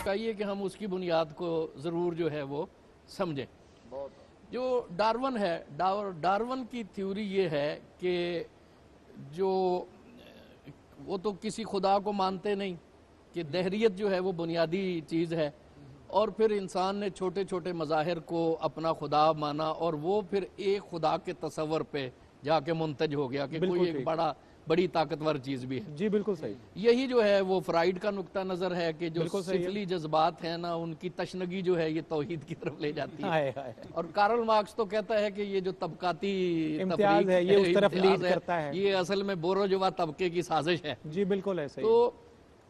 چاہیے کہ ہم اس کی بنیاد کو ضرور جو ہے وہ سمجھیں. جو ڈارون ہے، ڈارون کی تھیوری یہ ہے کہ جو وہ تو کسی خدا کو مانتے نہیں، کہ دہریت جو ہے وہ بنیادی چیز ہے، اور پھر انسان نے چھوٹے چھوٹے مظاہر کو اپنا خدا مانا، اور وہ پھر ایک خدا کے تصور پہ جا کے منتج ہو گیا کہ کوئی ایک بڑی طاقتور چیز بھی ہے. جی بالکل صحیح. یہی جو ہے وہ فرائیڈ کا نقطہ نظر ہے کہ جو سفلی جذبات ہیں نا، ان کی تشنگی جو ہے یہ توحید کی طرف لے جاتی ہے. اور کارل مارکس تو کہتا ہے کہ یہ جو طبقاتی امتیاز ہے یہ اس طرف لیڈ کرتا ہے، یہ اصل میں بورژوا طبقے کی سازش ہے. جی بالکل ایسے ہی. تو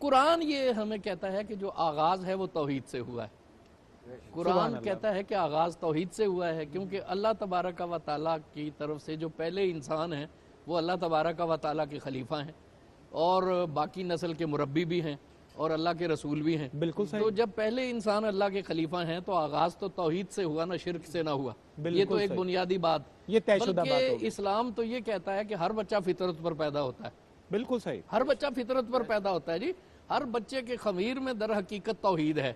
قرآن یہ ہمیں کہتا ہے کہ جو آغاز ہے وہ توحید سے ہوا ہے. قرآن کہتا ہے کہ آغاز توحید سے ہوا ہے، کیونکہ اللہ تبارک و تعالیٰ کی طرف سے جو پہلے انسان ہیں وہ اللہ تبارک و تعالیٰ کے خلیفہ ہیں، اور باقی نسل کے مربی بھی ہیں، اور اللہ کے رسول بھی ہیں. بالکل صحیح. تو جب پہلے انسان اللہ کے خلیفہ ہیں تو آغاز تو توحید سے ہوا نا، شرک سے نہ ہوا. یہ تو ایک بنیادی بات. یہ طے شدہ بات ہوگی. بلکہ اسلام تو یہ کہتا ہے کہ ہر بچہ فطرت پر پیدا ہوتا ہے. بالکل صحیح. ہر بچہ فطرت پر پیدا ہوتا ہے جی. ہر بچے کے خمیر میں در حقیقت توحید ہے.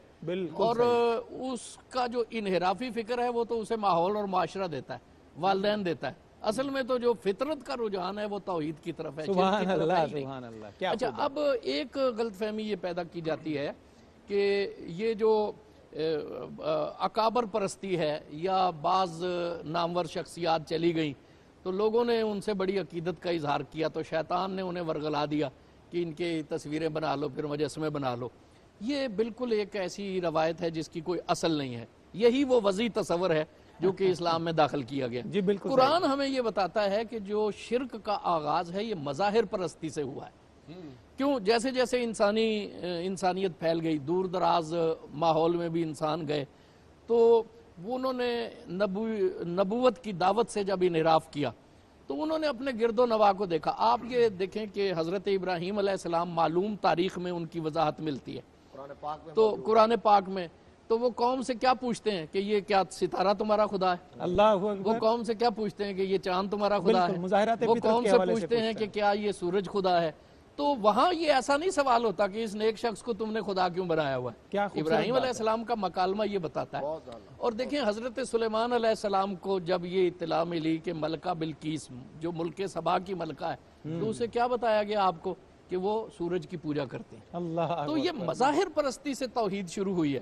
اور اس کا جو انحرافی فکر ہے وہ تو اسے ماحول اور معاشرہ دیتا ہے، والدین دیتا ہے. اصل میں تو جو فطرت کا رجحان ہے وہ توحید کی طرف ہے. سبحان اللہ سبحان اللہ. اچھا، اب ایک غلط فہمی یہ پیدا کی جاتی ہے کہ یہ جو اکابر پرستی ہے یا بعض نامور شخصیات چلی گئیں تو لوگوں نے ان سے بڑی عقیدت کا اظہار کیا تو شیطان نے انہیں ورگلا دیا کہ ان کے تصویریں بنا لو، پھر مجسمے بنا لو. یہ بالکل ایک ایسی روایت ہے جس کی کوئی اصل نہیں ہے. یہی وہ وضیع تصور ہے جو کہ اسلام میں داخل کیا گیا. جی بالکل. قرآن ہمیں یہ بتاتا ہے کہ جو شرک کا آغاز ہے یہ مظاہر پرستی سے ہوا ہے. کیوں؟ جیسے جیسے انسانیت پھیل گئی، دور دراز ماحول میں بھی انسان گئے، تو انہوں نے نبوت کی دعوت سے جب انحراف کیا تو انہوں نے اپنے گرد و نواح کو دیکھا. آپ یہ دیکھیں کہ حضرت ابراہیم علیہ السلام معلوم تاریخ میں ان کی وضاحت ملتی ہے تو قرآن پاک میں. تو وہ قوم سے کیا پوچھتے ہیں کہ یہ کیا ستارہ تمہارا خدا ہے؟ اللہ وہ قوم سے کیا پوچھتے ہیں کہ یہ چاند تمہارا خدا ہے؟ وہ قوم سے پوچھتے ہیں کہ کیا یہ سورج خدا ہے؟ تو وہاں یہ ایسا نہیں سوال ہوتا کہ اس نیک شخص کو تم نے خدا کیوں بنایا ہوا ہے. ابراہیم علیہ السلام کا مکالمہ یہ بتاتا ہے. اور دیکھیں حضرت سلیمان علیہ السلام کو جب یہ اطلاع ملی کہ ملکہ بلقیس جو ملک سبا کی ملکہ ہے تو اسے کیا بتایا گیا آپ کو کہ وہ سورج کی پوجا کرتے ہیں. تو یہ مظاہر پرستی سے توحید شروع ہوئی ہے.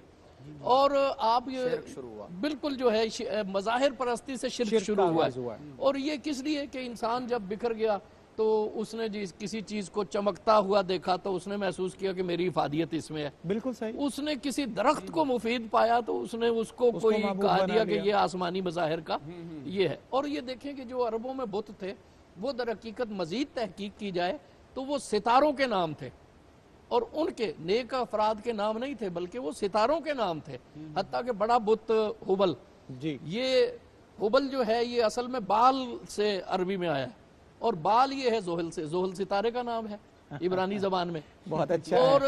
اور آپ یہ بالکل جو ہے مظاہر پرستی سے شرک شروع ہوا ہے. اور یہ کس لیے کہ انسان جب بکھر گیا تو اس نے کسی چیز کو چمکتا ہوا دیکھا تو اس نے محسوس کیا کہ میری افادیت اس میں ہے. بالکل صحیح. اس نے کسی درخت کو مفید پایا تو اس نے اس کو کوئی کہا دیا کہ یہ آسمانی مظاہر کا یہ ہے. اور یہ دیکھیں کہ جو عربوں میں بت تھے وہ در حقیقت مزید تحقیق کی جائے تو وہ ستاروں کے نام تھے، اور ان کے نیک افراد کے نام نہیں تھے بلکہ وہ ستاروں کے نام تھے. حتیٰ کہ بڑا بت ہبل، یہ ہبل جو ہے یہ اصل میں بال سے عربی میں آیا ہے، اور بال یہ ہے زحل سے. زحل ستارے کا نام ہے عبرانی زبان میں. بہت اچھا. اور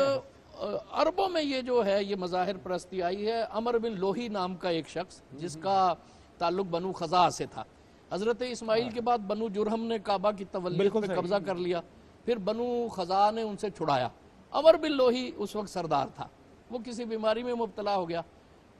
عربوں میں یہ جو ہے یہ مظاہر پرستی آئی ہے. عمر بن لوہی نام کا ایک شخص جس کا تعلق بنو خزاع سے تھا. حضرت اسماعیل کے بعد بنو جرہم نے کعبہ کی تولیت پہ قبضہ کر لیا، پھر بنو خزاع نے ان سے چھڑایا. عمر بن لوہی اس وقت سردار تھا، وہ کسی بیماری میں مبتلا ہو گیا.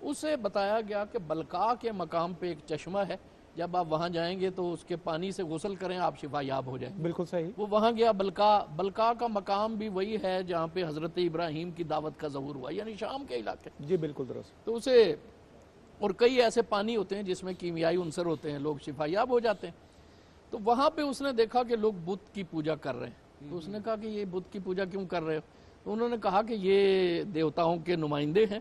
اسے بتایا گیا کہ بلقاء کے مقام پہ ایک چشمہ ہے، جب آپ وہاں جائیں گے تو اس کے پانی سے غسل کریں، آپ شفا یاب ہو جائیں. بالکل صحیح. وہ وہاں گیا. بلقاء کا مقام بھی وہی ہے جہاں پہ حضرت ابراہیم کی دعوت کا ظہور ہوا، یعنی شام کے علاقے. جی بالکل درست. تو اسے اور کئی ایسے پانی ہوتے ہیں جس میں کیمیائی عنصر ہوتے ہیں، لوگ شفا یاب ہو جاتے ہیں. تو وہاں پہ اس نے دیکھا کہ لوگ بت کی پوجا کر رہے ہیں. تو اس نے کہا کہ یہ بت کی پوجا کیوں کر رہے ہو؟ تو انہوں نے کہا کہ یہ دیوتاؤں کے نمائندے ہیں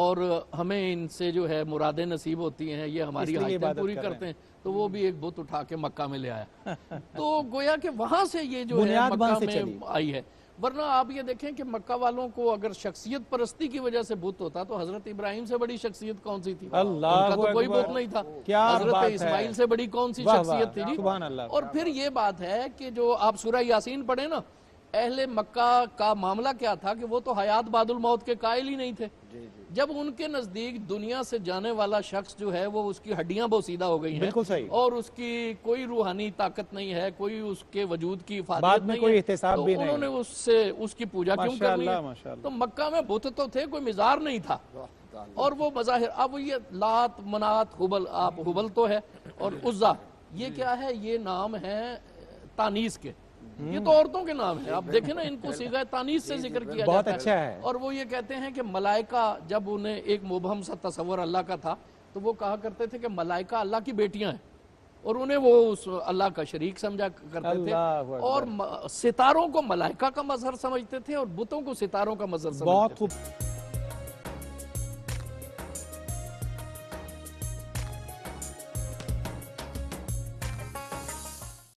اور ہمیں ان سے جو ہے مرادیں نصیب ہوتی ہیں، یہ ہماری حاجتیں پوری کرتے ہیں. تو وہ بھی ایک بت اٹھا کے مکہ میں لے آیا. تو گویا کہ وہاں سے یہ جو ہے مکہ میں آئی ہے. ورنہ آپ یہ دیکھیں کہ مکہ والوں کو اگر شخصیت پرستی کی وجہ سے بت ہوتا تو حضرت ابراہیم سے بڑی شخصیت کون سی تھی؟ ان کا تو کوئی بت نہیں تھا. حضرت اسماعیل سے بڑی کون سی شخصیت تھی جی؟ اور پھر یہ بات ہے کہ جو آپ سورہ یاسین پڑھیں نا اہل مکہ کا معاملہ کیا تھا کہ وہ تو حیات بعد الموت کے قائل ہی نہیں تھے. جب ان کے نزدیک دنیا سے جانے والا شخص جو ہے وہ اس کی ہڈیاں بوسیدہ ہو گئی ہیں بالکل صحیح, اور اس کی کوئی روحانی طاقت نہیں ہے, کوئی اس کے وجود کی بعد افادیت میں نہیں کوئی ہے, احتساب تو بھی نہیں انہوں نے اس سے اس کی پوجا کیوں کرنی ہے؟ ماشاءاللہ. تو مکہ میں بت تو تھے, کوئی مزار نہیں تھا, اور وہ مظاہر. اب یہ لات منات حبل, آپ حبل تو ہے, اور عزا یہ کیا ہے؟ یہ نام ہے تانیث کے, یہ تو عورتوں کے نام ہیں. آپ دیکھیں نا ان کو صیغہ تانیث سے ذکر کیا بہت جاتا اچھا ہے. اور وہ یہ کہتے ہیں کہ ملائکہ, جب انہیں ایک مبہم سا تصور اللہ کا تھا تو وہ کہا کرتے تھے کہ ملائکہ اللہ کی بیٹیاں ہیں, اور انہیں وہ اس اللہ کا شریک سمجھا کرتے تھے, اور ستاروں کو ملائکہ کا مظہر سمجھتے تھے اور بتوں کو ستاروں کا مظہر سمجھتے تھے. بہت خوب.